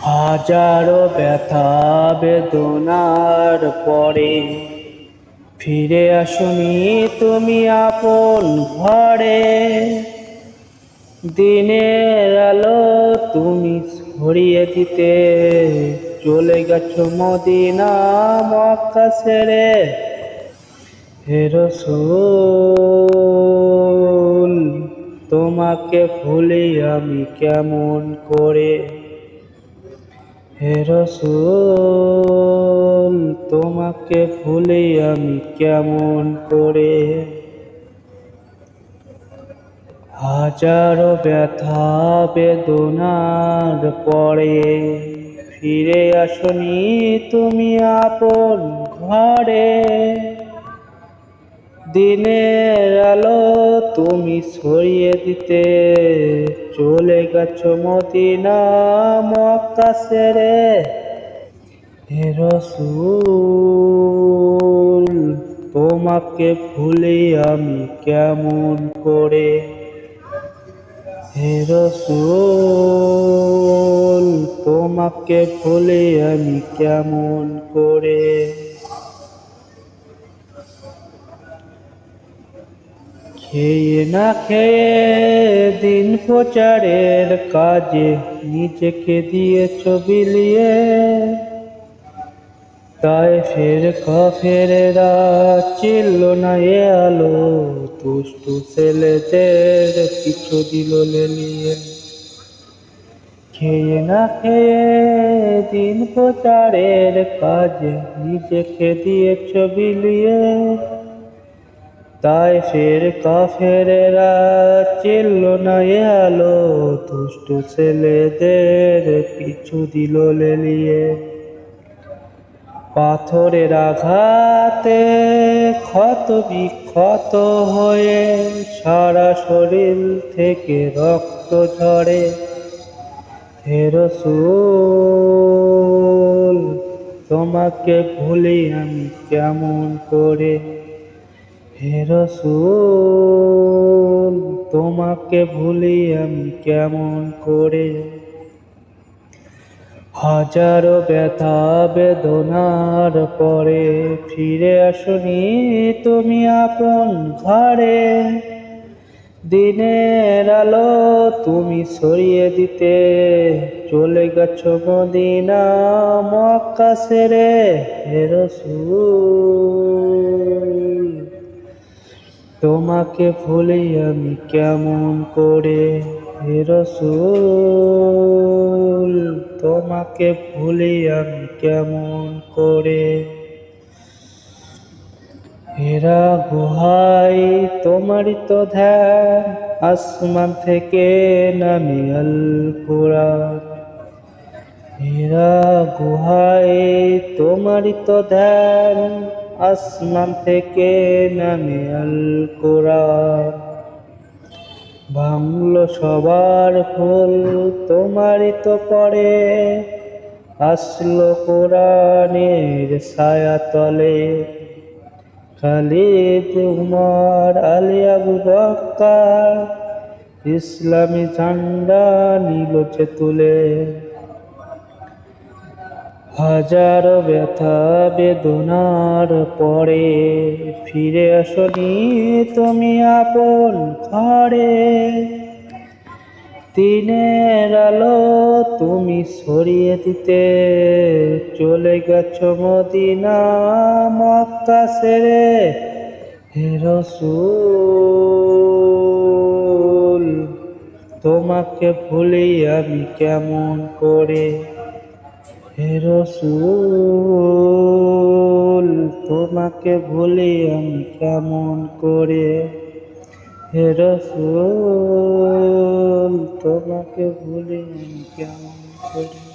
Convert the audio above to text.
হাজারো ব্যথা বেদনার পরে ফিরে আসনি তুমি আপন ঘরে। দিনের আলো তুমি ছড়িয়ে দিতে চলে গেছো মদিনা মক্কা ছেড়ে। হে রাসূল তোমাকে ভুলি আমি কেমন করে। হে রাসূল তোমাকে ভুলি আমি কেমন করে। হাজারো ব্যথা বেদনার পরে ফিরে আসনি তুমি আপন ঘরে। দিনের আলো তুমি ছড়িয়ে দিতে চলে গেছো মদিনা মক্কা ছেড়ে। হে রাসূল তোমাকে ভুলি আমি কেমন করে। হে রাসূল তোমাকে ভুলি আমি কেমন করে। খেয়ে না খেয়ে দিন প্রচারের কাজে নিজেকে দিয়েছ বিলিয়ে। তায়েফের কাফেরেরা চিনল না এ আলো, দুষ্টু ছেলেদের পিছু দিল লেলিয়ে। খেয়ে না খেয়ে দিন প্রচারের কাজে নিজেকে দিয়েছ বিলিয়ে। তায়েফের কাফেরেরা চিনল না এ আলো, দুষ্টু ছেলেদের পিছু দিল লেলিয়ে। পাথরের আঘাতে ক্ষত বিক্ষত হয়ে সারা শরীর থেকে রক্ত ঝরে। হে রাসূল তোমাকে ভুলি আমি কেমন করে। হে রাসূল তোমাকে ভুলি আমি কেমন করে। হাজারো ব্যথা বেদনার পরে ফিরে আসনি তুমি আপন ঘরে। দিনের আলো তুমি ছড়িয়ে দিতে চলে গেছো মদিনা মক্কা ছেড়ে। হে রাসূল তোমাকে ভুলি আমি কেমন করে। হে রাসূল তোমাকে ভুলি আমি কেমন করে। হেরা গুহায় তোমারই তো ধ্যান, আসমান থেকে নামে আল কুরআন। হেরা গুহায় তোমারই তো ধ্যান, আসমান থেকে নামে আল কুরআন। ভাঙলো সবার ফুল তোমারই তো পড়ে, আসলো কোরআনের ছায়া তলে। খালিদ উমর আলী আবু বকর ইসলামী ঝান্ডা নিল যে তুলে। হাজারো ব্যথা বেদনার পরে ফিরে আসনি তুমি আপন ঘরে। দিনের আলো তুমি ছড়িয়ে দিতে চলে গেছো মদিনা মক্কা ছেড়ে। হে রাসূল তোমাকে ভুলি আমি কেমন করে। হে রাসূল তোমাকে ভুলি আমি কেমন করে। হে রাসূল তোমাকে ভুলি আমি কেমন করে।